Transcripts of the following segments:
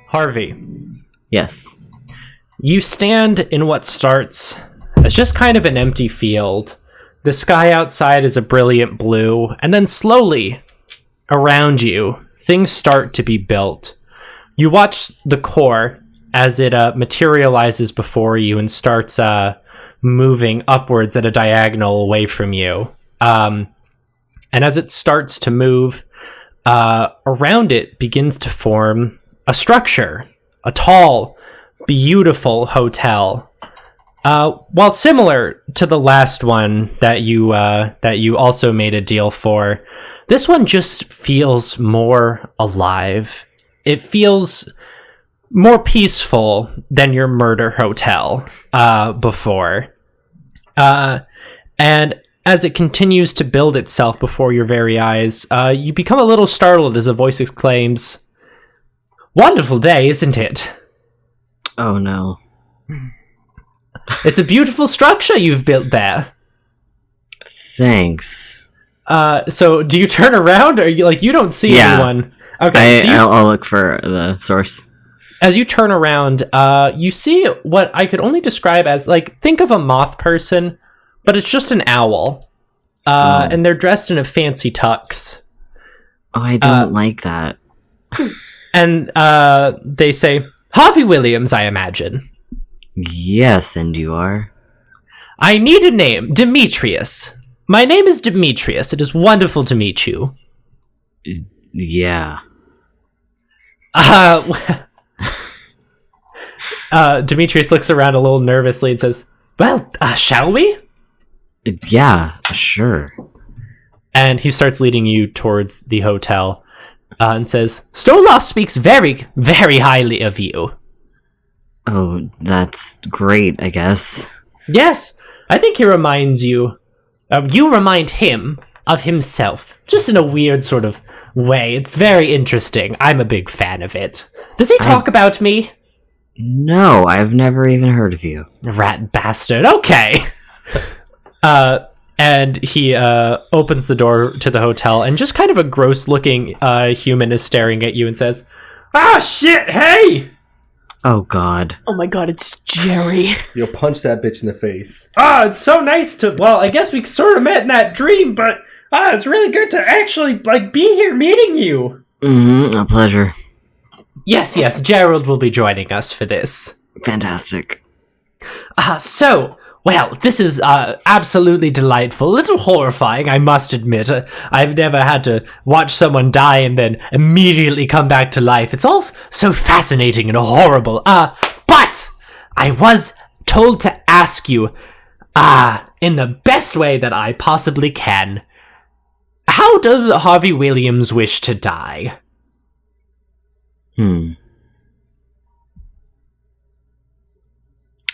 Harvey, Yes. you stand in what starts as just kind of an empty field. The sky outside is a brilliant blue, and then slowly, around you, things start to be built. You watch the core as it materializes before you and starts moving upwards at a diagonal away from you. And as it starts to move, around it begins to form a structure, a tall, beautiful hotel. While similar to the last one that you also made a deal for, this one just feels more alive. It feels more peaceful than your murder hotel before. And as it continues to build itself before your very eyes, you become a little startled as a voice exclaims, "Wonderful day, isn't it?" Oh no. It's a beautiful structure you've built there. Thanks. So do you turn around, or you don't see anyone? Okay, I'll look for the source. As you turn around, you see what I could only describe as, think of a moth person, but it's just an owl. And they're dressed in a fancy tux. Oh, I don't like that. And they say, "Harvey Williams, I imagine." Yes, and you are? "I need a name. Demetrius. My name is Demetrius. It is wonderful to meet you." Yeah. Demetrius looks around a little nervously and says, "Well, shall we?" Yeah, sure. And he starts leading you towards the hotel and says, "Stoloff speaks very, very highly of you." Oh, that's great, I guess. Yes, I think he reminds you. You remind him of himself, just in a weird sort of way. It's very interesting. I'm a big fan of it. Does he talk about me? No, I've never even heard of you. Rat bastard. Okay. And he opens the door to the hotel, and just kind of a gross-looking human is staring at you and says, "Ah, shit, hey!" Oh, God. Oh my god, it's Jerry. You'll punch that bitch in the face. It's so nice to... Well, I guess we sort of met in that dream, but it's really good to actually, be here meeting you. A pleasure. Yes, Gerald will be joining us for this. Fantastic. Well, this is absolutely delightful. A little horrifying, I must admit. I've never had to watch someone die and then immediately come back to life. It's all so fascinating and horrible. But I was told to ask you, in the best way that I possibly can, how does Harvey Williams wish to die?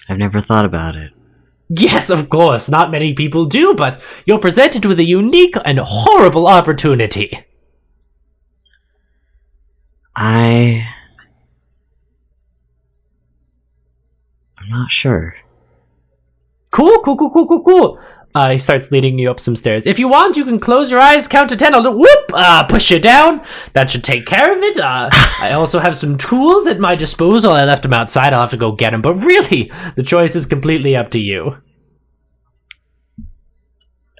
I've never thought about it. Yes, of course, not many people do, but you're presented with a unique and horrible opportunity. I'm not sure. Cool. He starts leading you up some stairs. If you want, you can close your eyes, count to 10, I'll push you down. That should take care of it. I also have some tools at my disposal. I left them outside, I'll have to go get them. But really, the choice is completely up to you.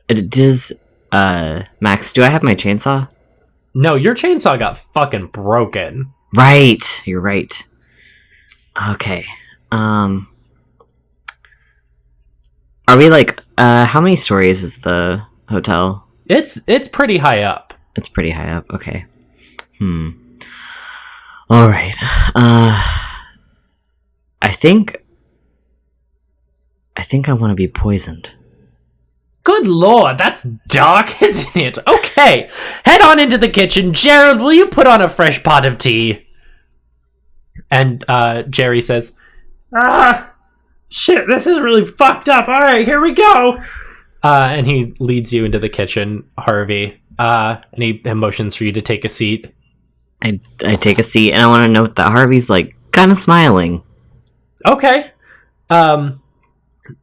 Does, Max, do I have my chainsaw? No, your chainsaw got fucking broken. Right, you're right. Okay, are we how many stories is the hotel? It's pretty high up. It's pretty high up, okay. Alright, I think I want to be poisoned. Good lord, that's dark, isn't it? Okay, head on into the kitchen. Gerald, will you put on a fresh pot of tea? And Jerry says, shit, this is really fucked up. All right, here we go. And he leads you into the kitchen, Harvey. And he motions for you to take a seat. I take a seat, and I want to note that Harvey's, kind of smiling. Okay.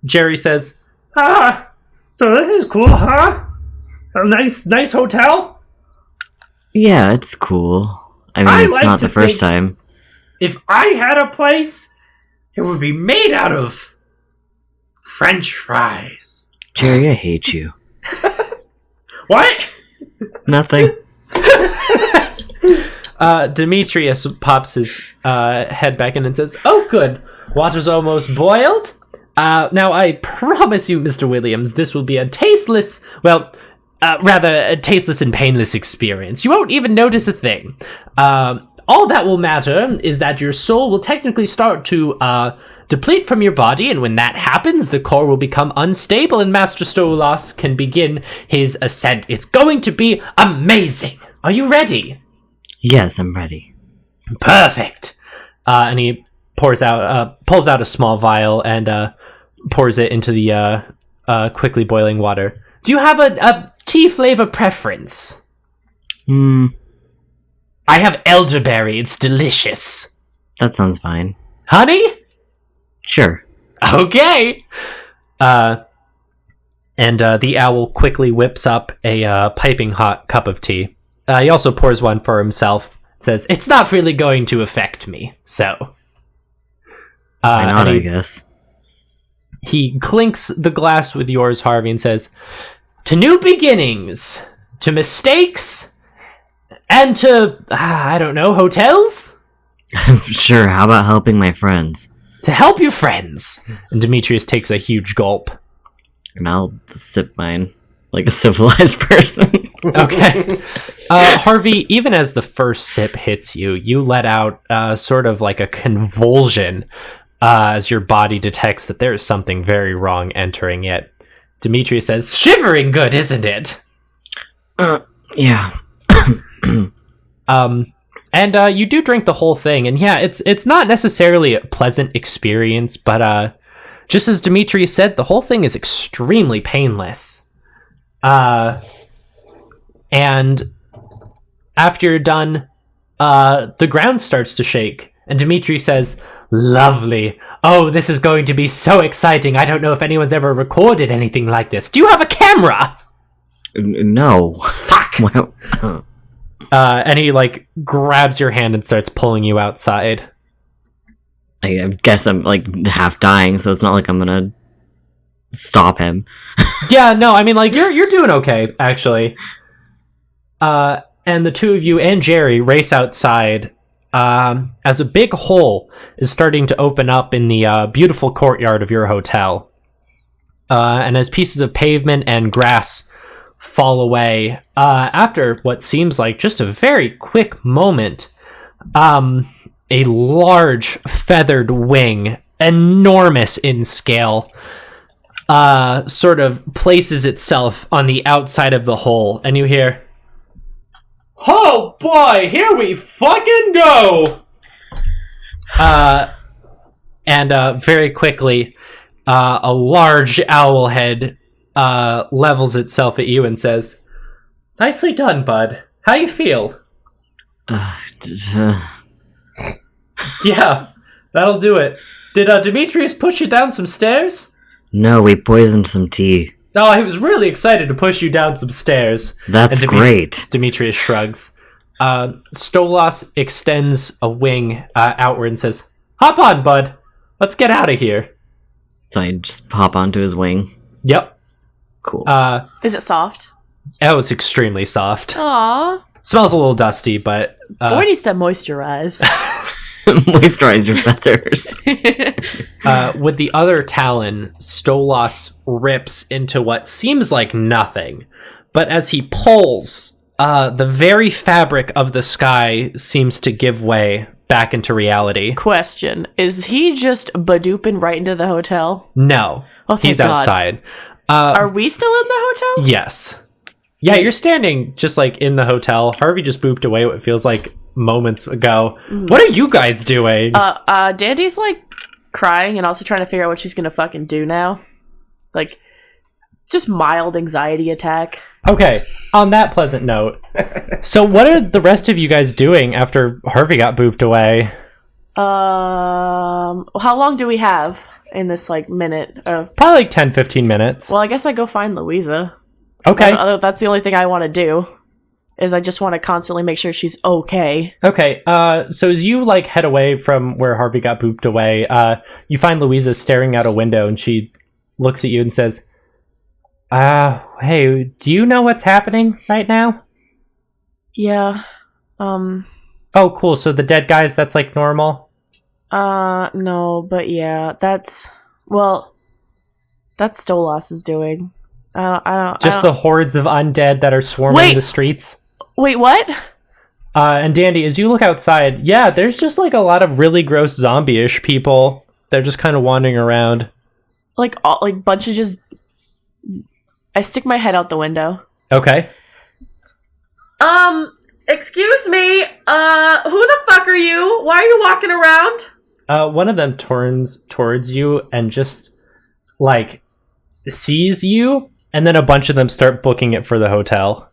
Jerry says, so this is cool, huh? A nice hotel? Yeah, it's cool. I mean, it's not the first time. If I had a place, it would be made out of French fries. Jerry, I hate you. What? Nothing. Demetrius pops his head back in and says, "Oh, good. Water's almost boiled. Now, I promise you, Mr. Williams, this will be a tasteless, rather a tasteless and painless experience. You won't even notice a thing. All that will matter is that your soul will technically start to deplete from your body, and when that happens, the core will become unstable and Master Stolas can begin his ascent. It's going to be amazing. Are you ready?" Yes, I'm ready. Perfect. And he pulls out a small vial and pours it into the quickly boiling water. Do you have a tea flavor preference? I have elderberry. It's delicious. That sounds fine. Honey? Sure. Okay. And the owl quickly whips up a piping hot cup of tea. He also pours one for himself. Says, "It's not really going to affect me, so." Why not, I guess. He clinks the glass with yours, Harvey, and says, "To new beginnings, to mistakes, and to, I don't know, hotels? Sure, how about helping my friends? To help your friends." And Demetrius takes a huge gulp. And I'll sip mine like a civilized person. Okay. Harvey, even as the first sip hits you, you let out sort of like a convulsion as your body detects that there is something very wrong entering it. Demetrius says, "Shivering good, isn't it?" Yeah. And you do drink the whole thing, and yeah, it's not necessarily a pleasant experience, but just as Demetrius said, the whole thing is extremely painless. And after you're done, the ground starts to shake, and Dimitri says, "Lovely. Oh, this is going to be so exciting. I don't know if anyone's ever recorded anything like this. Do you have a camera?" No. Fuck! Well, And he, grabs your hand and starts pulling you outside. I guess I'm, half dying, so it's not like I'm gonna stop him. Yeah, no, I mean, you're doing okay, actually. And the two of you and Jerry race outside as a big hole is starting to open up in the beautiful courtyard of your hotel. And as pieces of pavement and grass fall away, after what seems like just a very quick moment, a large feathered wing, enormous in scale, sort of places itself on the outside of the hole, and you hear, "Oh boy, here we fucking go!" And very quickly, a large owl head levels itself at you and says, "Nicely done, bud. How you feel?" Yeah, that'll do it. Did Demetrius push you down some stairs? No, we poisoned some tea. Oh, he was really excited to push you down some stairs. That's great. Demetrius shrugs. Stolas extends a wing outward and says, "Hop on, bud. Let's get out of here." So I just hop onto his wing. Yep. Cool. Is it soft? Oh, it's extremely soft. Aww. Smells a little dusty, but... Boy needs to moisturize. Moisturize your feathers. With the other talon, Stolas rips into what seems like nothing. But as he pulls, the very fabric of the sky seems to give way back into reality. Question. Is he just badooping right into the hotel? No. Oh, thank he's God. outside. Are we still in the hotel? Yes. Yeah, you're standing just in the hotel. Harvey just booped away what feels like moments ago. What are you guys doing? Dandy's crying and also trying to figure out what she's gonna fucking do now. Just mild anxiety attack. Okay, on that pleasant note, so what are the rest of you guys doing after Harvey got booped away? How long do we have in this minute? Probably 10-15 minutes. Well, I guess I go find Louisa. Okay. That's the only thing I want to do. is I just want to constantly make sure she's okay. Okay, so as you, like, head away from where Harvey got booped away, you find Louisa staring out a window, and she looks at you and says, hey, do you know what's happening right now? Yeah. Oh, cool, so the dead guys, that's, like, normal? No, but yeah, that's Stolas' doing. The hordes of undead that are swarming the streets? Wait, what? And Dandy, as you look outside, yeah, there's just, like, a lot of really gross zombie-ish people. They're just kind of wandering around. Like, bunch of just... I stick my head out the window. Okay. Excuse me, who the fuck are you? Why are you walking around? One of them turns towards you and just, like, sees you, and then a bunch of them start booking it for the hotel.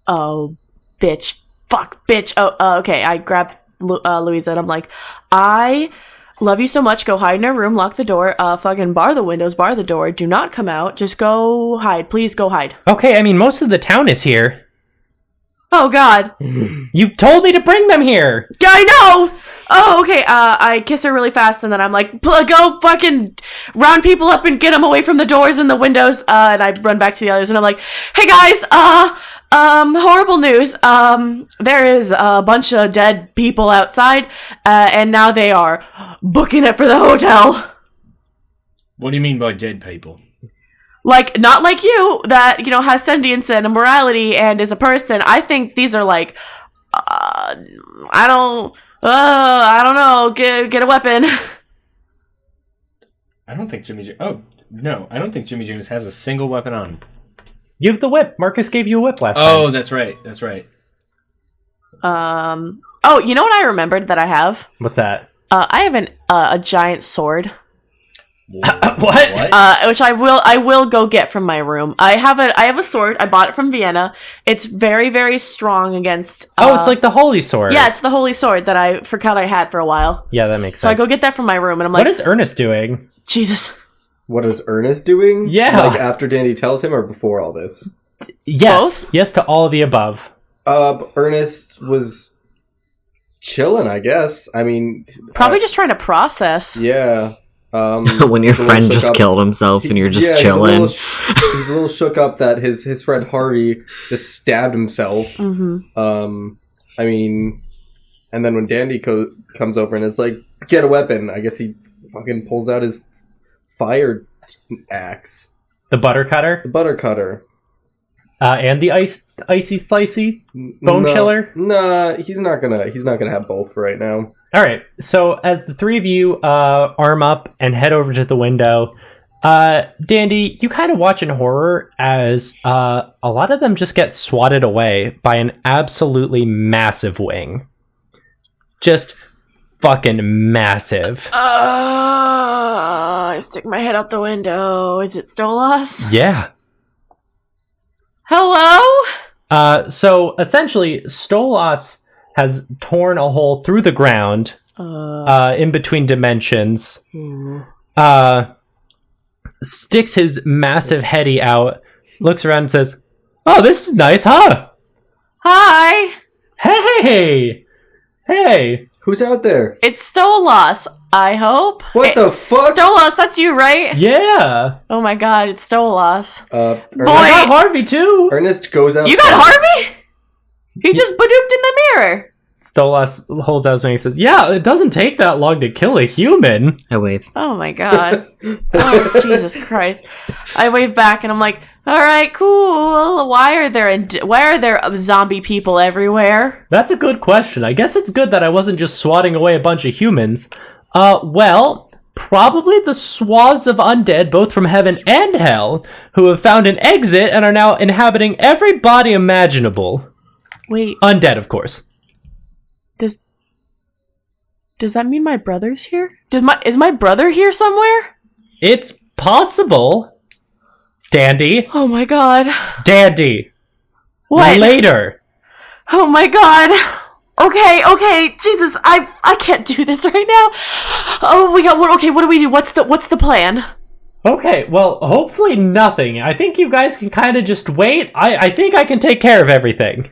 Oh, bitch. Fuck, bitch. Oh, okay. I grab Louisa and I'm like, I love you so much. Go hide in our room, lock the door, fucking bar the windows, bar the door. Do not come out. Just go hide. Please go hide. Okay, I mean, most of the town is here. Oh, God. You told me to bring them here! I know! Oh, okay. I kiss her really fast, and then I'm like, go fucking round people up and get them away from the doors and the windows. And I run back to the others, and I'm like, hey guys, horrible news. There is a bunch of dead people outside, and now they are booking it for the hotel. What do you mean by dead people? Like, not like you, that, has sentience and a morality and is a person. I think these are like, I don't know, get a weapon. I don't think Jimmy I don't think Jimmy James has a single weapon on him. You have the whip. Marcus gave you a whip last time. Oh, that's right. Oh, you know what I remembered that I have? What's that? I have a giant sword. What? Which I will go get from my room. I have a sword. I bought it from Vienna. It's very, very strong against. It's like the holy sword. Yeah, it's the holy sword that I forgot I had for a while. Yeah, that makes sense. So I go get that from my room, and I'm like, what is Ernest doing? Jesus. What is Ernest doing? Yeah. Like after Dandy tells him or before all this? Yes. Both? Yes to all of the above. Ernest was chilling, I guess. I mean... Probably just trying to process. Yeah. When your friend just killed himself and you're just chilling. He's a little shook up that his friend Harvey just stabbed himself. Mm-hmm. I mean... And then when Dandy comes over and is like, get a weapon, I guess he fucking pulls out his fire axe. The butter cutter? The butter cutter. And the icy slicey bone chiller? Nah, he's not gonna have both right now. Alright, so as the three of you arm up and head over to the window, Dandy, you kind of watch in horror as a lot of them just get swatted away by an absolutely massive wing. Just fucking massive. I stick my head out the window. Is it Stolas? Yeah. Hello? So essentially, Stolas has torn a hole through the ground in between dimensions, sticks his massive heady out, looks around and says, "Oh, this is nice, huh? Hi. Hey. Who's out there? It's Stolas, I hope. What the fuck? Stolas, that's you, right? Yeah. Oh my god, it's Stolas. I got Harvey too. Ernest goes out. You got Harvey? He just badooped in the mirror. Stolas holds out his wing and says, "Yeah, it doesn't take that long to kill a human." I wave. Oh my god. Oh, Jesus Christ. I wave back and I'm like, alright, cool. Why are there zombie people everywhere? That's a good question. I guess it's good that I wasn't just swatting away a bunch of humans. Well, probably the swaths of undead, both from heaven and hell, who have found an exit and are now inhabiting every body imaginable. Wait. Undead, of course. Does that mean my brother's here? Is my brother here somewhere? It's possible. Dandy. Oh my god. Dandy. What? Later. Oh my god. Okay. Jesus, I can't do this right now. Oh my god. What do we do? What's the plan? Okay, well, hopefully nothing. I think you guys can kind of just wait. I think I can take care of everything.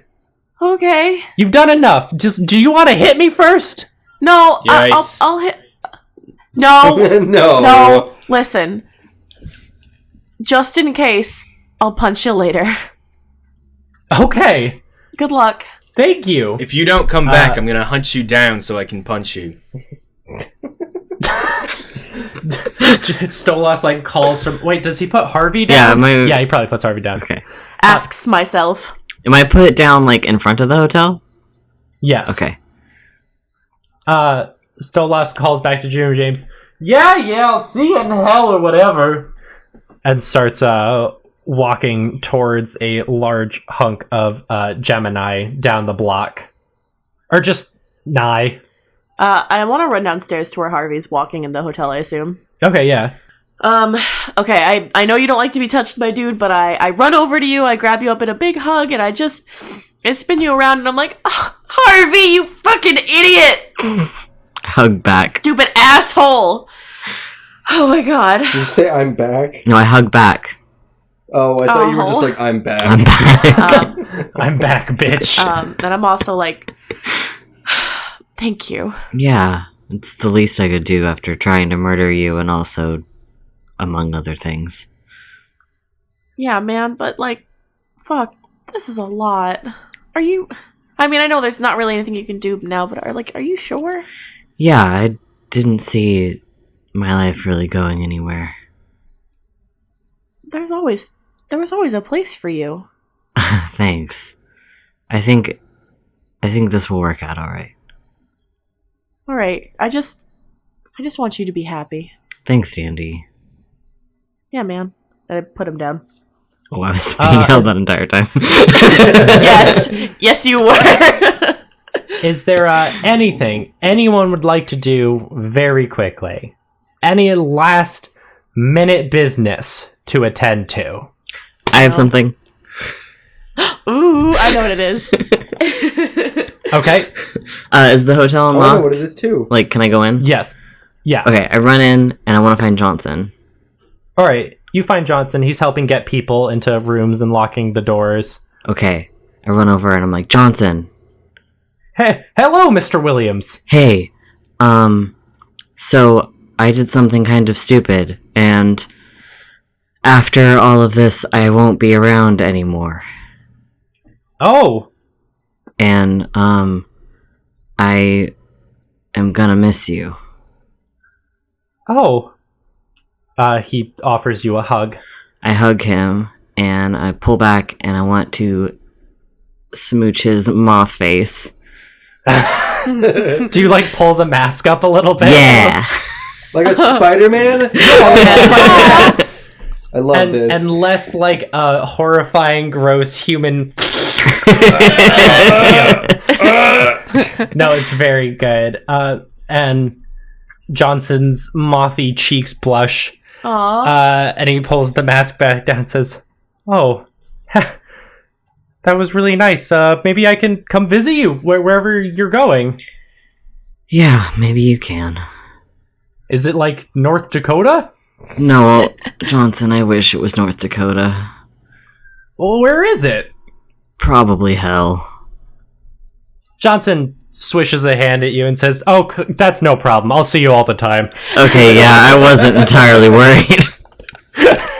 Okay. You've done enough. Just, do you want to hit me first? No, Yes. I'll hit. No, No. no. Listen. Just in case, I'll punch you later. Okay. Good luck. Thank you. If you don't come back, I'm gonna hunt you down so I can punch you. Stolas like calls from. Wait, does he put Harvey down? Yeah, he probably puts Harvey down. Okay. Asks myself. Am I put it down, like, in front of the hotel? Yes. Okay. Stolas calls back to Junior James. Yeah, I'll see you in hell or whatever. And starts walking towards a large hunk of Gemini down the block. Or just nigh. I want to run downstairs to where Harvey's walking in the hotel, I assume. Okay, yeah. Okay, I know you don't like to be touched by dude, but I run over to you, I grab you up in a big hug, and I spin you around, and I'm like, oh, Harvey, you fucking idiot! Hug back. Stupid asshole! Oh my god. Did you say I'm back? No, I hug back. Oh, I thought you were just Oh. like, I'm back. I'm back. I'm back, bitch. And I'm also like, thank you. Yeah, it's the least I could do after trying to murder you and also, among other things. Yeah, man, but like, fuck, this is a lot. Are you... I mean, I know there's not really anything you can do now, but are you sure? Yeah, I didn't see my life really going anywhere. There was always a place for you. Thanks. I think this will work out alright. All right, I just want you to be happy. Thanks, Dandy. Yeah, man. And I put him down. Oh, I was being held that entire time. Yes, you were. Is there anything anyone would like to do very quickly? Any last minute business to attend to? I have something. Ooh, I know what it is. Okay. Is the hotel Oh, I unlocked? know what it is too. Like, can I go in? Yes. Yeah. Okay, I run in and I want to find Johnson. All right. You find Johnson. He's helping get people into rooms and locking the doors. Okay, I run over and I'm like, Johnson, Hey, hello, Mr. Williams. hey, so I did something kind of stupid, and after all of this, I won't be around anymore. Oh, And, I am gonna miss you. oh. He offers you a hug. I hug him, and I pull back, and I want to smooch his moth face. Do you like pull the mask up a little bit? Yeah! Like a Spider-Man? Yes! I love this. And less like a horrifying, gross human. No, it's very good. And Johnson's mothy cheeks blush. Aw. And he pulls the mask back down and says, "Oh, that was really nice. Maybe I can come visit you wherever you're going." Yeah, maybe you can. Is it like North Dakota? No, Johnson, I wish it was North Dakota. Well, where is it? Probably hell. Johnson swishes a hand at you and says, "Oh, that's no problem. I'll see you all the time." Okay, yeah, I wasn't entirely worried.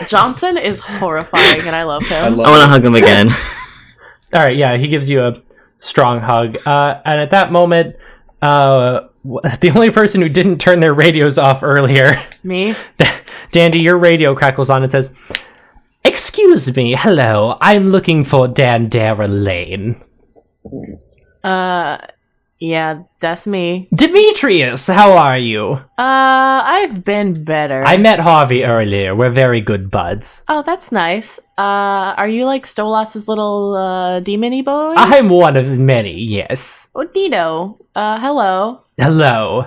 Johnson is horrifying, and I love him. I love I want to it. hug him again. All right, yeah, he gives you a strong hug. And at that moment, the only person who didn't turn their radios off earlier, Me? Dandy, your radio crackles on and says, "Excuse me, hello, I'm looking for Dandara Lane." Yeah, that's me. Demetrius, how are you? I've been better. I met Harvey earlier. We're very good buds. Oh, that's nice. Are you like Stolas's little demon-y boy? I'm one of many, yes. Oh, Dino. Hello. Hello.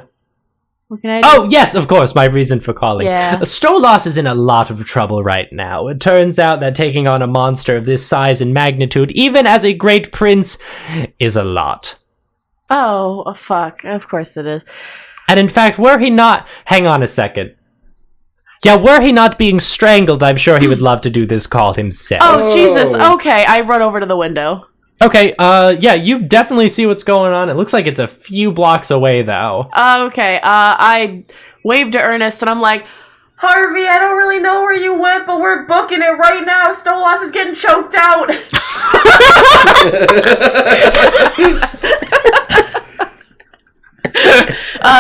What can I do? Oh, yes, of course, my reason for calling. Yeah. Stolas is in a lot of trouble right now. It turns out that taking on a monster of this size and magnitude, even as a great prince, is a lot. Oh, fuck. Of course it is. And in fact, were he not... Hang on a second. Yeah, were he not being strangled, I'm sure he would love to do this call himself. Oh, Oh. Jesus. Okay, I run over to the window. Okay, yeah, you definitely see what's going on. It looks like it's a few blocks away, though. Okay, I waved to Ernest and I'm like, Harvey, I don't really know where you went, but we're booking it right now. Stolas is getting choked out.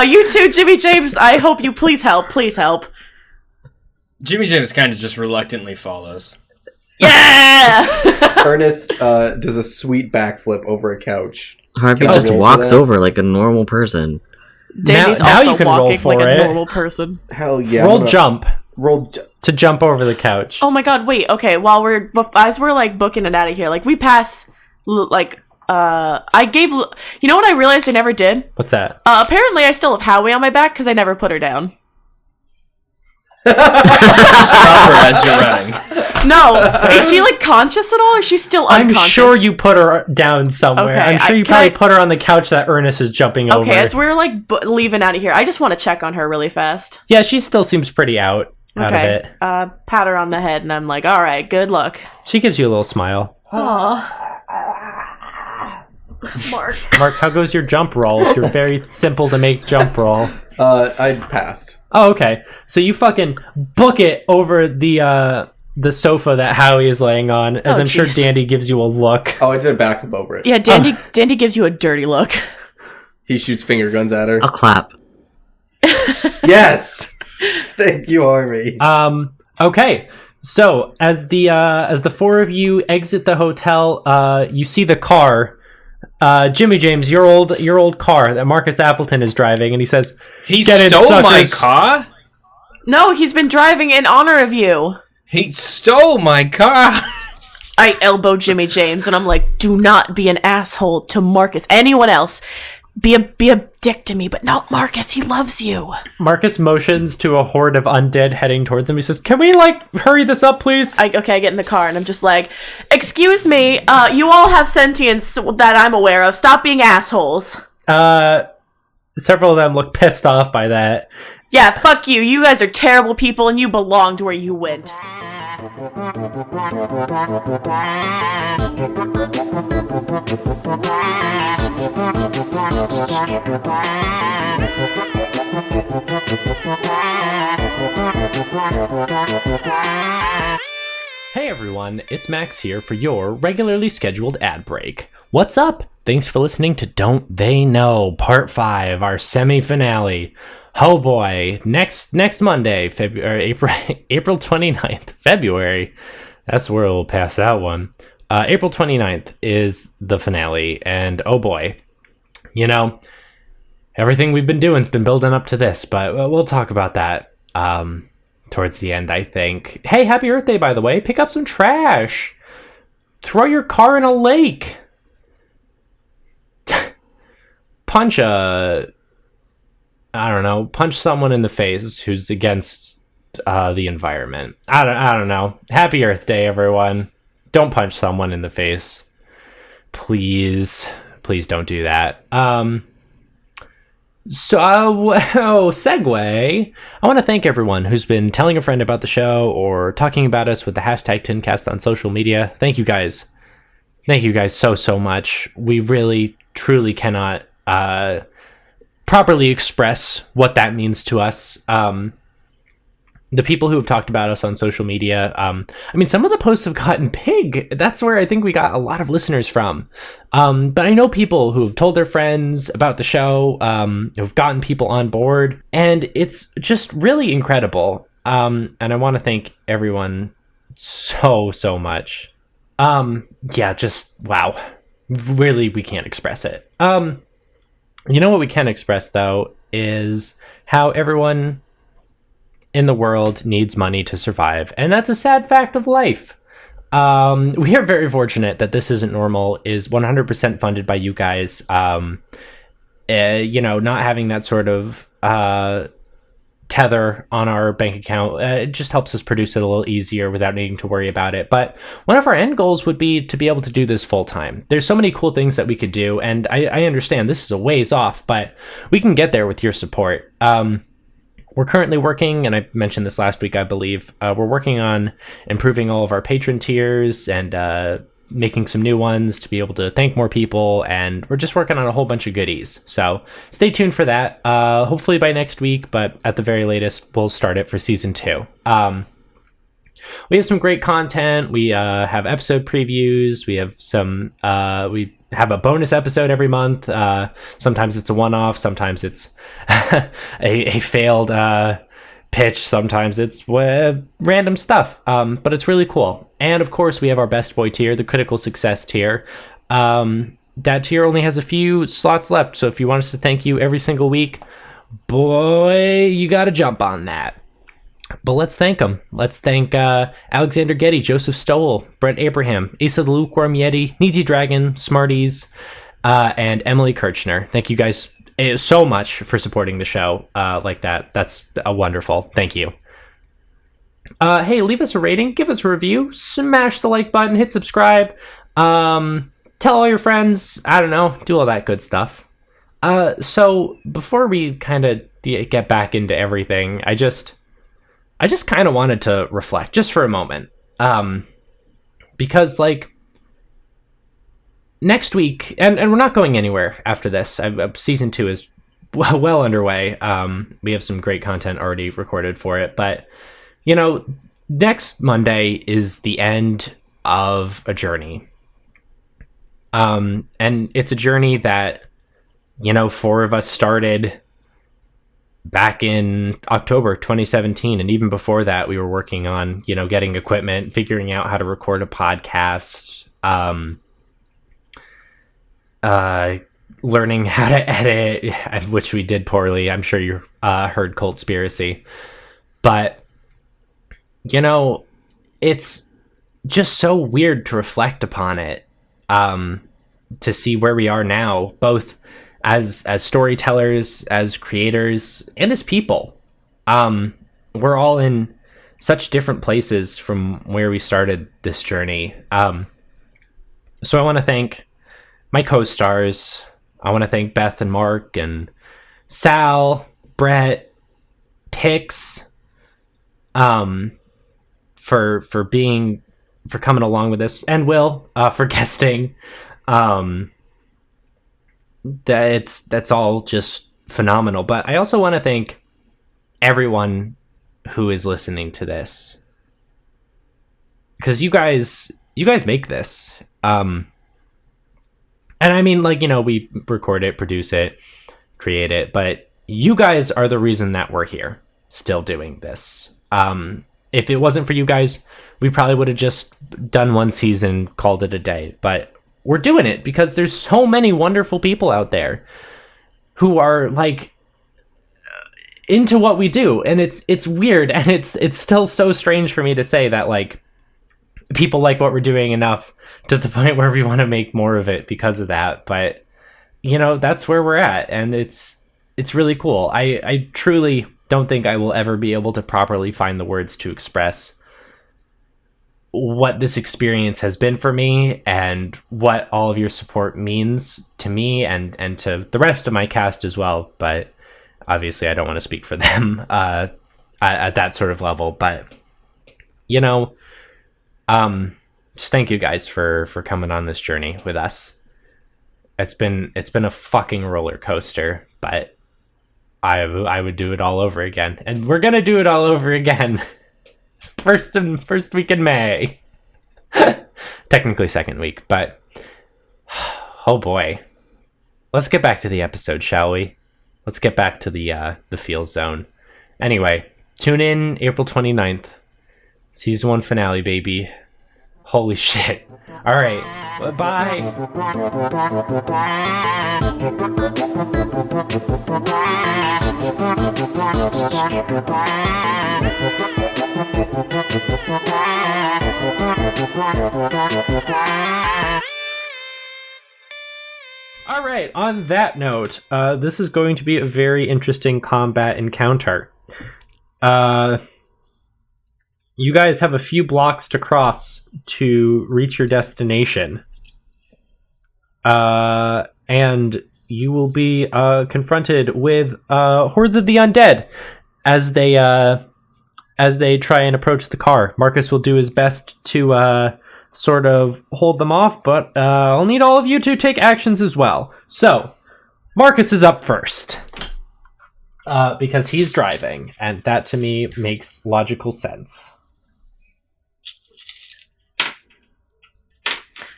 You too, Jimmy James. I hope you please help. Please help. Jimmy James kind of just reluctantly follows. Yeah! Ernest does a sweet backflip over a couch. Harvey Can I just roll for walks that? over like a normal person. Danny's now also you can roll walking for like a it. normal person. Hell yeah. Roll jump Roll. to jump over the couch. Oh my god, wait, okay, as we're like booking it out of here, like we pass, I gave, you know what I realized I never did? What's that? Apparently I still have Howie on my back because I never put her down. Stop her as you're running. No, is she like conscious at all, or is she still I'm unconscious? sure you put her down somewhere. Okay, I'm sure you can probably I- put her on the couch that Ernest is jumping over. Okay, as we're like leaving out of here, I just want to check on her really fast. Yeah, she still seems pretty out of Okay, it. pat her on the head, and I'm like, all right, good luck. She gives you a little smile. Mark. Mark, how goes your jump roll? Your very simple to make jump roll. I passed. Oh, okay. So you fucking book it over the sofa that Howie is laying on, as Oh, I'm sure jeez. Dandy gives you a look. Oh, I did a backflip over it. Yeah, Dandy gives you a dirty look. He shoots finger guns at her. I'll clap. Yes! Thank you, Harvey. Okay. So as the four of you exit the hotel, you see the car. Jimmy James, your old car that Marcus Appleton is driving, and he says, He "Get in, stole my suckers." car? No, he's been driving in honor of you. He stole my car! I elbow Jimmy James, and I'm like, do not be an asshole to Marcus. Anyone else. Be a dick to me, but not Marcus. He loves you. Marcus motions to a horde of undead heading towards him. He says, "Can we, hurry this up, please?" I get in the car, and I'm just like, excuse me, you all have sentience that I'm aware of. Stop being assholes. Several of them look pissed off by that. Yeah, fuck you. You guys are terrible people, and you belonged where you went. Hey everyone, it's Max here for your regularly scheduled ad break. What's up? Thanks for listening to Don't They Know, Part 5, our semi-finale. Oh boy, next Monday, April 29th, February. That's where we'll pass that one. April 29th is the finale, and oh boy, everything we've been doing has been building up to this, but we'll talk about that towards the end, I think. Hey, happy Earth Day, by the way. Pick up some trash. Throw your car in a lake. Punch someone in the face who's against the environment. I don't know. Happy Earth Day, everyone. Don't punch someone in the face. Please don't do that. Segue. I want to thank everyone who's been telling a friend about the show or talking about us with the hashtag TinCast on social media. Thank you guys. Thank you guys so much. We really, truly cannot properly express what that means to us. The people who have talked about us on social media, some of the posts have gotten big. That's where I think we got a lot of listeners from. But I know people who have told their friends about the show, who've gotten people on board, and it's just really incredible. And I want to thank everyone so much. Just wow. Really, we can't express it. You know what we can express, though, is how everyone in the world needs money to survive, and that's a sad fact of life. We are very fortunate that This Isn't Normal is 100% funded by you guys. Not having that sort of tether on our bank account, it just helps us produce it a little easier without needing to worry about it. But one of our end goals would be to be able to do this full time. There's so many cool things that we could do, and I understand this is a ways off, but we can get there with your support. We're currently working, and I mentioned this last week, I believe, we're working on improving all of our patron tiers and making some new ones to be able to thank more people, and we're just working on a whole bunch of goodies. So stay tuned for that. Hopefully by next week, but at the very latest, we'll start it for season 2. We have some great content. We have episode previews. We have we have a bonus episode every month. Sometimes it's a one-off. Sometimes it's a failed pitch. Sometimes it's random stuff. But it's really cool. And of course, we have our best boy tier, the critical success tier. That tier only has a few slots left. So if you want us to thank you every single week, boy, you got to jump on that. But let's thank them. Let's thank Alexander Getty, Joseph Stowell, Brett Abraham, Asa the Lukewarm Yeti, Needy Dragon, Smarties, and Emily Kirchner. Thank you guys so much for supporting the show like that. That's wonderful. Thank you. Hey, leave us a rating, give us a review, smash the like button, hit subscribe, tell all your friends, I don't know, do all that good stuff. So before we kind of get back into everything, I just kind of wanted to reflect just for a moment. Because like next week, and we're not going anywhere after this. Season 2 is well underway. We have some great content already recorded for it, but you know, next Monday is the end of a journey. And it's a journey that, you know, 4 of us started back in October 2017, and even before that we were working on, you know, getting equipment, figuring out how to record a podcast, learning how to edit, which we did poorly. I'm sure you heard Coltspiracy, but you know, it's just so weird to reflect upon it, to see where we are now, both as storytellers, as creators, and as people. We're all in such different places from where we started this journey. So I want to thank my co-stars. I want to thank Beth and Mark and Sal, Brett, Pix, for coming along with this, and Will, for guesting. That's all just phenomenal. But I also want to thank everyone who is listening to this, because you guys make this. And I mean, like, you know, we record it, produce it, create it, but you guys are the reason that we're here still doing this. If it wasn't for you guys, we probably would have just done one season, called it a day. But we're doing it because there's so many wonderful people out there who are like into what we do, and it's weird, and it's still so strange for me to say that like people like what we're doing enough to the point where we want to make more of it because of that. But you know, that's where we're at, and it's really cool. I truly don't think I will ever be able to properly find the words to express what this experience has been for me, and what all of your support means to me and to the rest of my cast as well. But obviously I don't want to speak for them at that sort of level. But you know, just thank you guys for coming on this journey with us. It's been a fucking roller coaster, but I would do it all over again, and we're gonna do it all over again. First week in May. Technically second week, but oh boy. Let's get back to the episode, shall we? Let's get back to the feel zone. Anyway, tune in April 29th. Season 1 finale, baby. Holy shit. All right. Bye. All right, on that note, this is going to be a very interesting combat encounter. You guys have a few blocks to cross to reach your destination. And you will be confronted with hordes of the undead as they try and approach the car. Marcus will do his best to sort of hold them off, but I'll need all of you to take actions as well. So, Marcus is up first. Because he's driving, and that to me makes logical sense.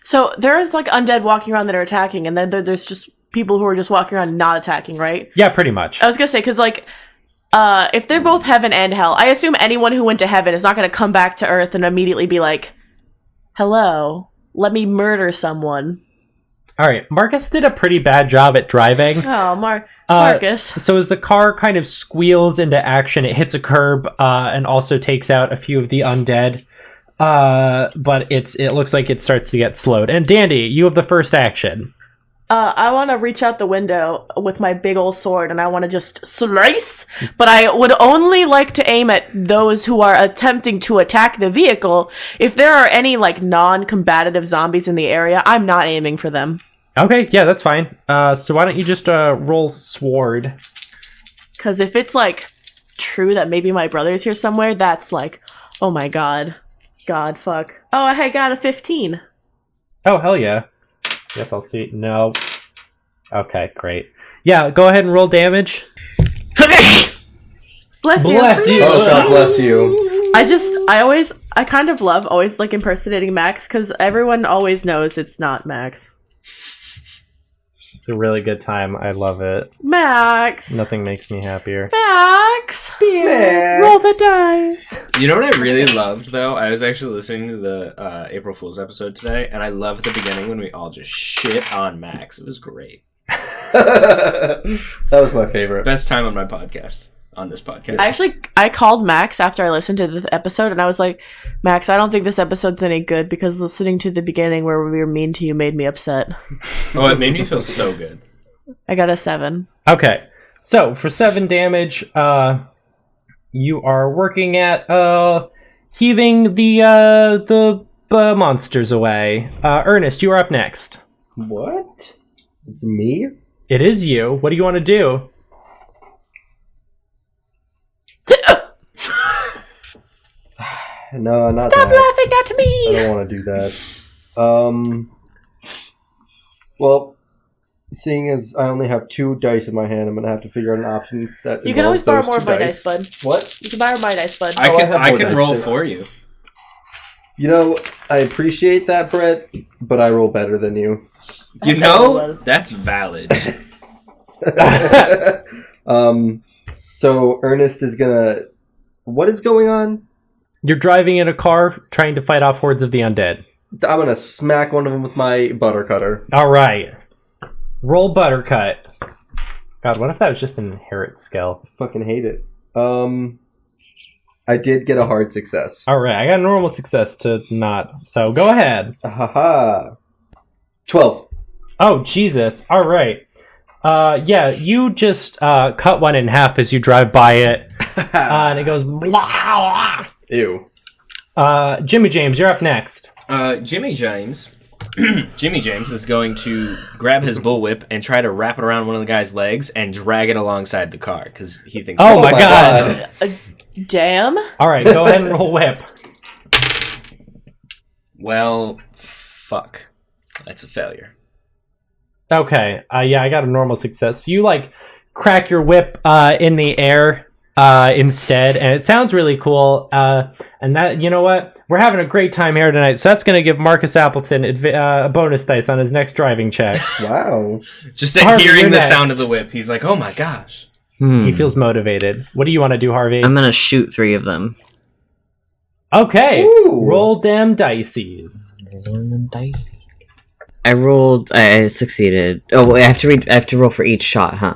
So there is like undead walking around that are attacking, and then there's just people who are just walking around and not attacking, right? Yeah, pretty much. I was gonna say, because like, if they're both heaven and hell, I assume anyone who went to heaven is not gonna come back to earth and immediately be like, "Hello, let me murder someone." All right, Marcus did a pretty bad job at driving. Oh, Marcus. So as the car kind of squeals into action, it hits a curb and also takes out a few of the undead. But it looks like it starts to get slowed. And Dandy, you have the first action. I want to reach out the window with my big old sword, and I want to just slice. But I would only like to aim at those who are attempting to attack the vehicle. If there are any like non-combative zombies in the area, I'm not aiming for them. Okay, yeah, that's fine. So why don't you just roll sword? Because if it's like true that maybe my brother's here somewhere, that's like, oh my god, fuck. Oh, I got a 15. Oh, hell yeah. Guess I'll see. No. Okay, great. Yeah, go ahead and roll damage. Bless you. Oh, God bless you. I kind of love always like impersonating Max, because everyone always knows it's not Max. It's a really good time. I love it. Max. Nothing makes me happier. Max. Max. Roll the dice. You know what I really loved, though? I was actually listening to the April Fool's episode today, and I loved the beginning when we all just shit on Max. It was great. That was my favorite. Best time on my podcast. On this podcast. I called Max after I listened to the episode, and I was like, Max, I don't think this episode's any good because listening to the beginning where we were mean to you made me upset. Oh, it made me feel so good. I got a 7. Okay, so for 7 damage, you are working at heaving the monsters away. Ernest, you are up next. What? It's me? It is you. What do you want to do? No, not Stop that. laughing at me! I don't want to do that. Well, seeing as I only have 2 dice in my hand, I'm gonna have to figure out an option that You can always borrow involves more of those my 2 dice, bud. What? You can borrow my dice, bud. I have more can dice roll too. for you. You know, I appreciate that, Brett, but I roll better than you. You know, that's valid. So Ernest is gonna... What is going on? You're driving in a car trying to fight off hordes of the undead. I'm gonna smack one of them with my butter cutter. All right. Roll buttercut. God, what if that was just an inherit skill? Fucking hate it. I did get a hard success. All right, I got a normal success to not. So go ahead. Haha. 12. Oh, Jesus. All right. Yeah, you just cut one in half as you drive by it. And it goes... Blah. Ew. Jimmy James, you're up next. Jimmy James is going to grab his bullwhip and try to wrap it around one of the guy's legs and drag it alongside the car because he thinks. Oh my God. Damn. All right, go ahead and roll whip. Well, fuck. That's a failure. Okay. Yeah, I got a normal success. You like crack your whip in the air instead, and it sounds really cool. And that, you know what? We're having a great time here tonight, so that's going to give Marcus Appleton a bonus dice on his next driving check. Wow. Just at Harvey, hearing you're the next. sound of the whip, he's like, "Oh my gosh!" He feels motivated. What do you want to do, Harvey? I'm gonna shoot 3 of them. Okay. Ooh. Roll them dices. I succeeded. Oh, wait, I have to roll for each shot, huh?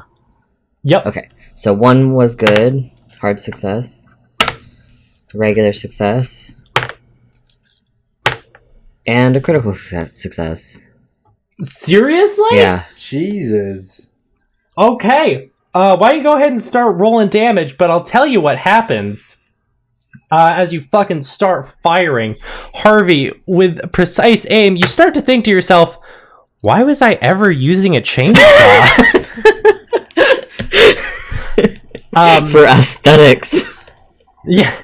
Yep. Okay, so 1 was good, hard success, regular success, and a critical success. Seriously? Yeah. Jesus. Okay. Why don't you go ahead and start rolling damage, but I'll tell you what happens. As you fucking start firing, Harvey, with precise aim, you start to think to yourself, why was I ever using a chainsaw? For aesthetics. Yeah,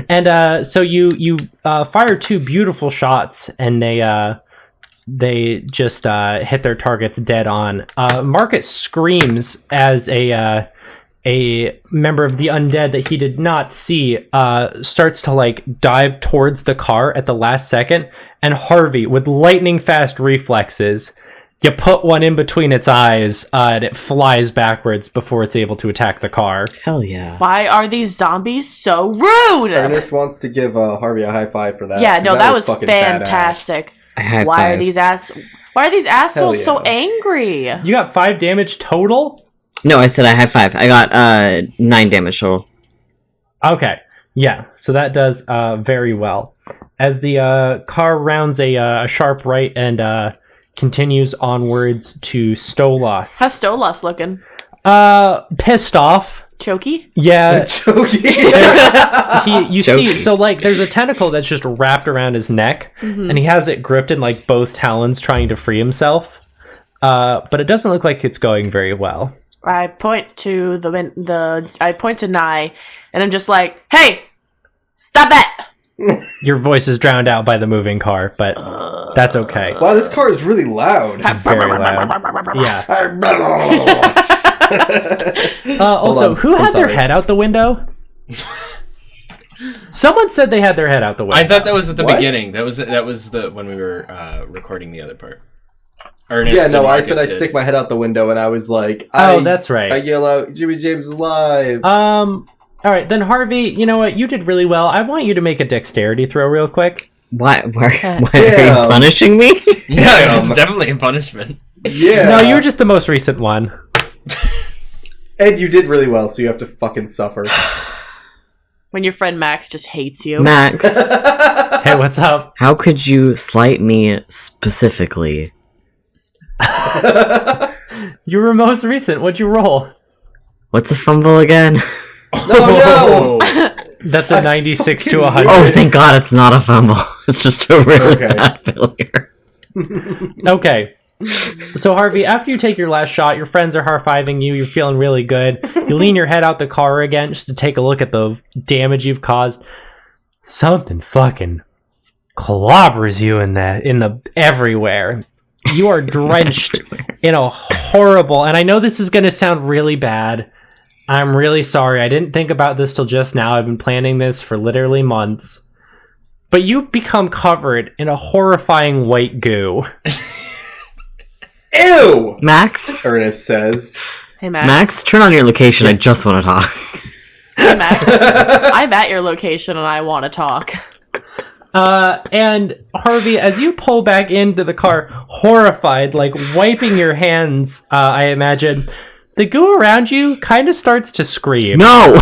And so you fire 2 beautiful shots, and they just hit their targets dead on. Marcus screams as a member of the undead that he did not see starts to like dive towards the car at the last second, and Harvey, with lightning fast reflexes, you put one in between its eyes and it flies backwards before it's able to attack the car. Hell yeah. Why are these zombies so rude? Ernest wants to give Harvey a high five for that. Yeah, no, that was fucking fantastic. Why are these assholes yeah. so angry? You got 5 damage total? No, I said I high five. I got 9 damage total. Okay. Yeah, so that does very well. As the car rounds a sharp right and continues onwards to Stolas. How's Stolas looking? Pissed off. Choky? Yeah. Choky. You see, so like there's a tentacle that's just wrapped around his neck, and he has it gripped in like both talons trying to free himself. But it doesn't look like it's going very well. I point to I point to Nye, and I'm just like, "Hey, stop that!" Your voice is drowned out by the moving car, but that's okay. Wow, this car is really loud. Very loud. Yeah. Also, on, who I'm had their sorry. head out the window? Someone said they had their head out the window. I thought that was at the What? beginning. That was the when we were recording the other part. Ernest Yeah, no, and I Marcus said I did. stick my head out the window and I was like, Oh, that's right. I yell out, Jimmy James is live. All right, then Harvey, you know what? You did really well. I want you to make a dexterity throw real quick. Why are Yeah. you punishing me? Yeah, it's definitely a punishment. Yeah. No, you were just the most recent one. Ed, you did really well, so you have to fucking suffer. When your friend Max just hates you. Max, Hey, what's up? how could you slight me specifically? You were most recent. What'd you roll? What's a fumble again? No. That's a 96 to 100. Oh, thank God it's not a fumble. It's just a really Okay. bad failure. Okay. So, Harvey, after you take your last shot, your friends are high-fiving you. You're feeling really good. You lean your head out the car again just to take a look at the damage you've caused. Something fucking clobbers you in the everywhere. You are drenched in a horrible, and I know this is going to sound really bad. I'm really sorry. I didn't think about this till just now. I've been planning this for literally months. But you become covered in a horrifying white goo. Ew! Max? Ernest says. Hey Max. Max, turn on your location. I just want to talk. Hey Max. I'm at your location and I want to talk. And Harvey, as you pull back into the car, horrified, like wiping your hands, I imagine, the goo around you kind of starts to scream. No!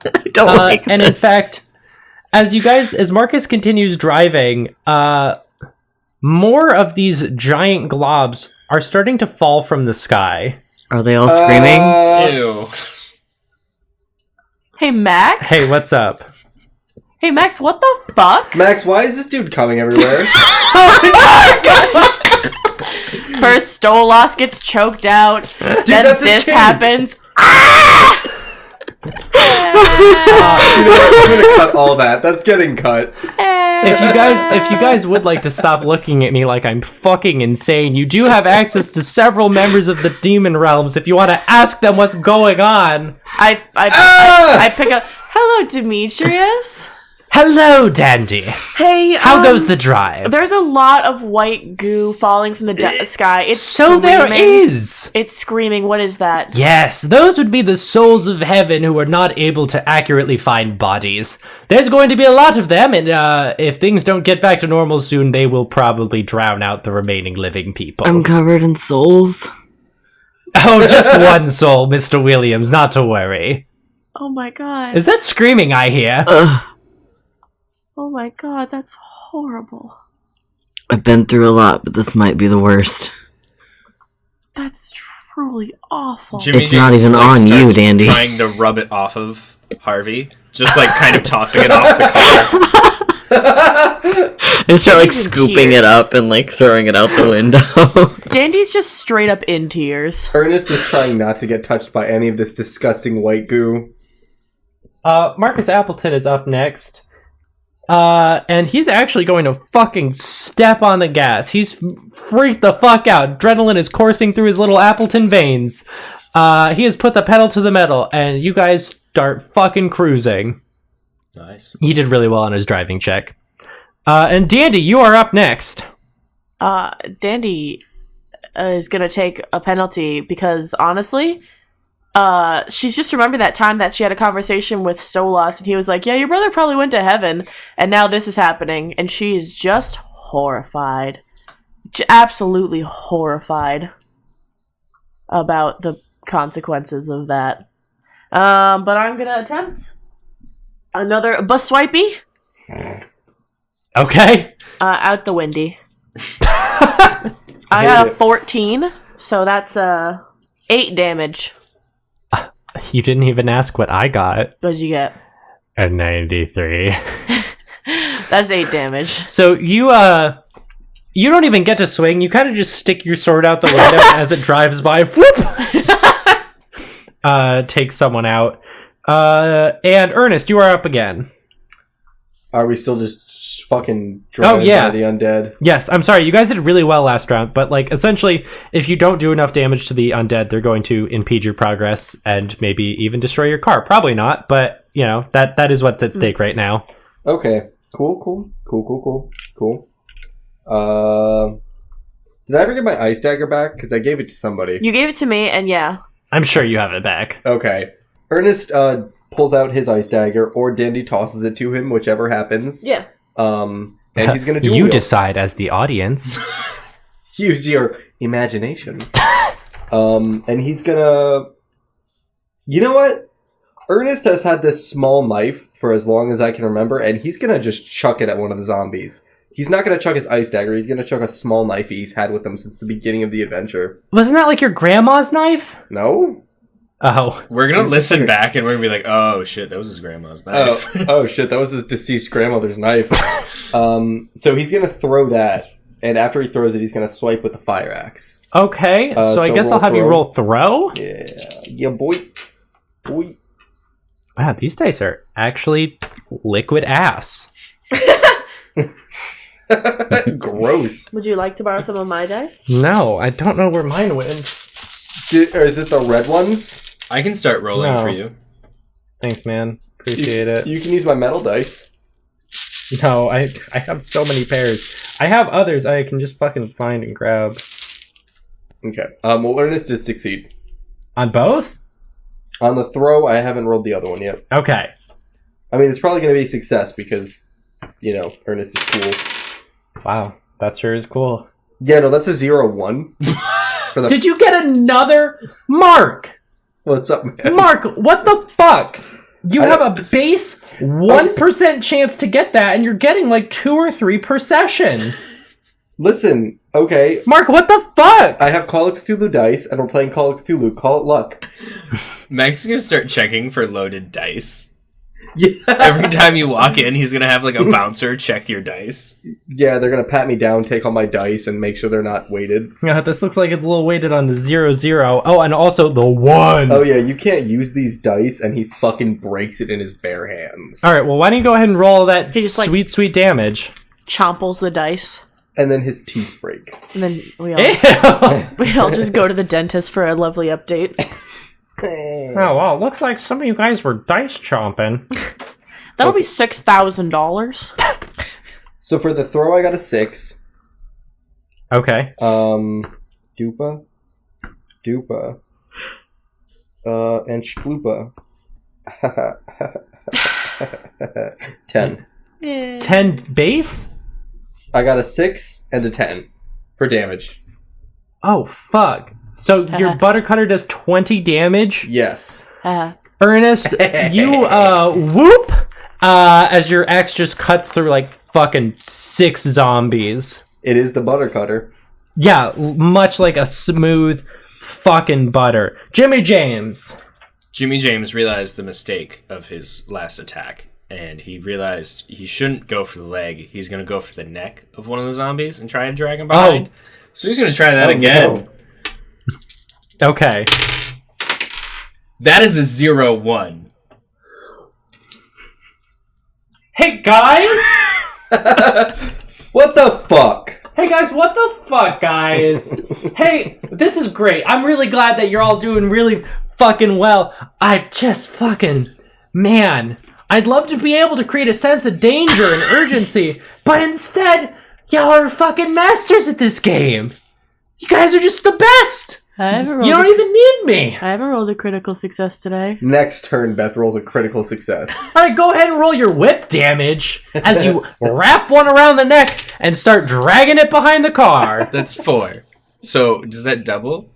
I don't like And in fact, as Marcus continues driving, more of these giant globs are starting to fall from the sky. Are they all screaming? Ew. Hey Max. Hey, what's up? Hey Max, what the fuck? Max, why is this dude coming everywhere? First Stolas gets choked out. Then that's his this king. happens. You know what? I'm gonna cut all that. That's getting cut. If you guys would like to stop looking at me like I'm fucking insane, you do have access to several members of the demon realms if you want to ask them what's going on. I pick up. Hello, Demetrius. Hello, Dandy. Hey, How goes the drive? There's a lot of white goo falling from the sky. It's So there screaming. is. It's screaming. What is that? Yes, those would be the souls of heaven who are not able to accurately find bodies. There's going to be a lot of them, and if things don't get back to normal soon, they will probably drown out the remaining living people. I'm covered in souls. Oh, just one soul, Mr. Williams, not to worry. Oh my god. Is that screaming I hear? Ugh. Oh my god, that's horrible. I've been through a lot, but this might be the worst. That's truly awful. Jimmy It's not James, even like, on you, starts Dandy. Trying to rub it off of Harvey, just like kind of tossing it off the car. I start like Dandy's scooping here. it up and like throwing it out the window. Dandy's just straight up in tears. Ernest is trying not to get touched by any of this disgusting white goo. Marcus Appleton is up next. And he's actually going to fucking step on the gas. He's freaked the fuck out. Adrenaline is coursing through his little Appleton veins. He has put the pedal to the metal, and you guys start fucking cruising. Nice. He did really well on his driving check. And Dandy, you are up next. Dandy is gonna take a penalty because honestly, she's just remembered that time that she had a conversation with Stolas, and he was like, "Yeah, your brother probably went to heaven," and now this is happening, and she is just horrified, absolutely horrified about the consequences of that. But I'm gonna attempt another bus swipey. Okay. Out the windy. I got a 14, so that's 8 damage. You didn't even ask what I got. What'd you get? A 93. That's 8 damage. So you don't even get to swing. You kind of just stick your sword out the window as it drives by. Whoop! Takes someone out. And Ernest, you are up again. Are we still just fucking driving by the undead? Yes, I'm sorry. You guys did really well last round, but like essentially, if you don't do enough damage to the undead, they're going to impede your progress and maybe even destroy your car. Probably not, but you know that is what's at stake right now. Okay. Cool. Did I ever get my ice dagger back? Because I gave it to somebody. You gave it to me, and yeah. I'm sure you have it back. Okay. Ernest pulls out his ice dagger, or Dandy tosses it to him, whichever happens. Yeah. And he's gonna do. You decide as the audience. Use your imagination. And he's gonna. You know what? Ernest has had this small knife for as long as I can remember, and he's gonna just chuck it at one of the zombies. He's not gonna chuck his ice dagger. He's gonna chuck a small knife he's had with him since the beginning of the adventure. Wasn't that like your grandma's knife? No. Oh. We're gonna listen back and we're gonna be like, oh shit, that was his grandma's knife. Oh shit, that was his deceased grandmother's knife. So he's gonna throw that, and after he throws it, he's gonna swipe with the fire axe. Okay, so I guess I'll have you roll throw. Yeah, boy. Wow, these dice are actually liquid ass. Gross. Would you like to borrow some of my dice? No, I don't know where mine went. Or is it the red ones? I can start rolling for you. Thanks, man. Appreciate it. You can use my metal dice. No, I have so many pairs. I have others I can just fucking find and grab. Okay. Well, Ernest did succeed. On both? On the throw, I haven't rolled the other one yet. Okay. I mean, it's probably going to be a success because, you know, Ernest is cool. Wow, that sure is cool. Yeah, no, that's a 0-1. For the... Did you get another? Mark! What's up, man? Mark, what the fuck? You have a base 1% chance to get that, and you're getting like 2 or 3 per session. Listen, okay. Mark, what the fuck? I have Call of Cthulhu dice, and we're playing Call of Cthulhu. Call it luck. Max is gonna start checking for loaded dice. Yeah. Every time you walk in, he's gonna have like a bouncer check your dice. Yeah, they're gonna pat me down, take all my dice, and make sure they're not weighted. Yeah, this looks like it's a little weighted on the 0-0. Oh, and also the 1. Oh yeah, you can't use these dice, and he fucking breaks it in his bare hands. All right, well, why don't you go ahead and roll that He just, sweet damage? Chomples the dice. And then his teeth break. And then we Ew. all just go to the dentist for a lovely update. Oh, well, it looks like some of you guys were dice chomping. That'll be $6,000. So for the throw, I got a 6. Okay. Dupa, and Sploopa. 10. 10 base? I got a 6 and a 10 for damage. Oh, fuck. So your butter cutter does 20 damage? Yes. Ernest, you whoop as your axe just cuts through like fucking 6 zombies. It is the butter cutter. Yeah, much like a smooth fucking butter. Jimmy James realized the mistake of his last attack, and he realized he shouldn't go for the leg. He's going to go for the neck of one of the zombies and try and drag him behind. So he's going to try that again. No. Okay. That is a 0-1. Hey guys! What the fuck? Hey guys, what the fuck, guys? Hey, this is great. I'm really glad that you're all doing really fucking well. Man, I'd love to be able to create a sense of danger and urgency, but instead, y'all are fucking masters at this game. You guys are just the best. You don't even need me. I haven't rolled a critical success today. Next turn, Beth rolls a critical success. All right, go ahead and roll your whip damage as you wrap one around the neck and start dragging it behind the car. That's 4. So does that double?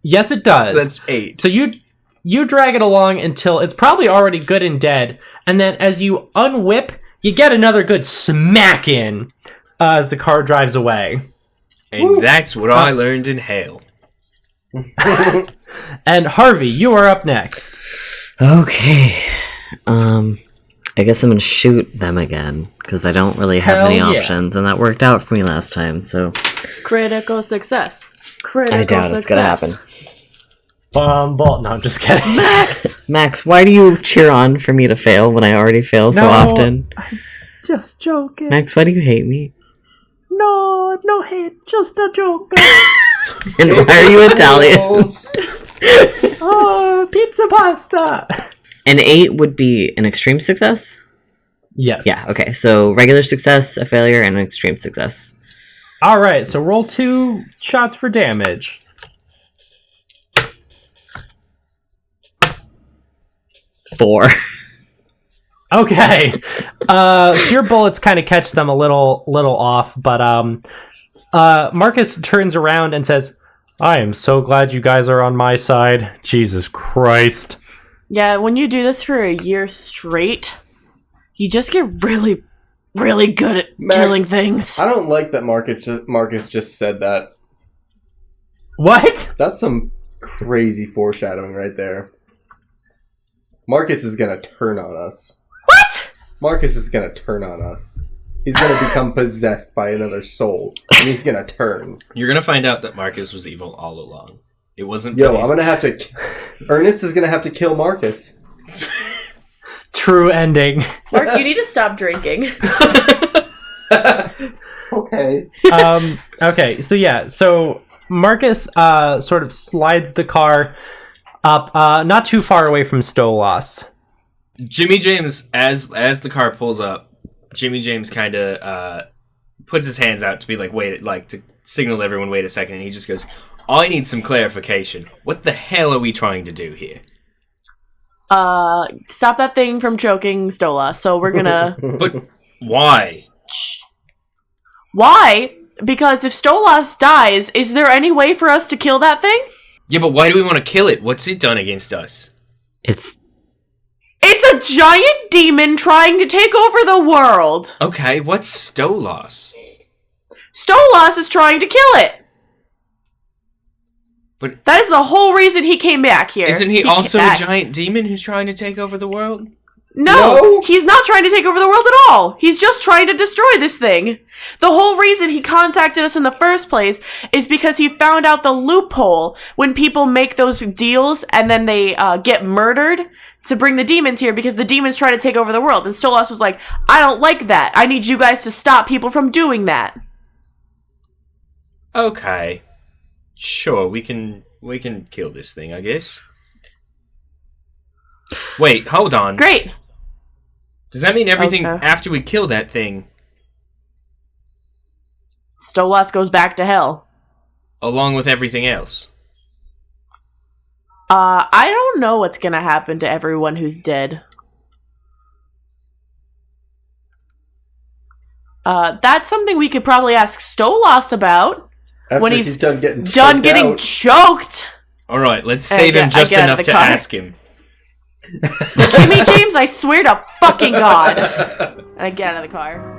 Yes, it does. So that's 8. So you drag it along until it's probably already good and dead, and then as you unwhip, you get another good smack in as the car drives away. And that's what I learned in hell. And Harvey, you are up next. Okay. I guess I'm gonna shoot them again because I don't really have any Hell yeah. options, and that worked out for me last time. So Critical success. Critical I doubt success. it's gonna happen. Fumble. No, I'm just kidding. Max, why do you cheer on for me to fail when I already fail so No. often? Just joking. Max, why do you hate me? No hate, just a joke. And why are you Italian? Oh, pizza pasta. An 8 would be an extreme success? Yes. Yeah, okay. So regular success, a failure, and an extreme success. All right, so roll 2 shots for damage. 4. Okay. So your bullets kind of catch them a little off, but Marcus turns around and says, I am so glad you guys are on my side. Jesus Christ. Yeah, when you do this for a year straight, you just get really, really good at Max, killing things. I don't like that Marcus just said that. What? That's some crazy foreshadowing right there. Marcus is gonna turn on us. What? Marcus is gonna turn on us. He's gonna become possessed by another soul, and he's gonna turn. You're gonna find out that Marcus was evil all along. It wasn't. Yo, police. I'm gonna have to. Ernest is gonna have to kill Marcus. True ending. Mark, you need to stop drinking. Okay. Okay, so Marcus sort of slides the car up not too far away from Stolas. Jimmy James, as the car pulls up, Jimmy James kind of puts his hands out to be like, wait, like to signal everyone, wait a second, and he just goes, I need some clarification. What the hell are we trying to do here? Stop that thing from choking Stola. So we're gonna. But why? Why? Because if Stolas dies, is there any way for us to kill that thing? Yeah, but why do we want to kill it? What's it done against us? It's It's a giant demon trying to take over the world. Okay, what's Stolas? Stolas is trying to kill it. But That is the whole reason he came back here. isn't he also came a back. giant demon who's trying to take over the world? No, he's not trying to take over the world at all. He's just trying to destroy this thing. The whole reason he contacted us in the first place is because he found out the loophole when people make those deals and then they get murdered to bring the demons here because the demons try to take over the world. And Stolas was like, I don't like that. I need you guys to stop people from doing that. Okay. Sure, we can kill this thing, I guess. Wait, hold on. Great. Does that mean everything Okay. after we kill that thing, Stolas goes back to hell. along with everything else? I don't know what's gonna happen to everyone who's dead. That's something we could probably ask Stolas about After when he's done getting out. choked. All right, let's And save him I just get out of enough the to car. ask him. Jimmy James, I swear to fucking God. And I get out of the car.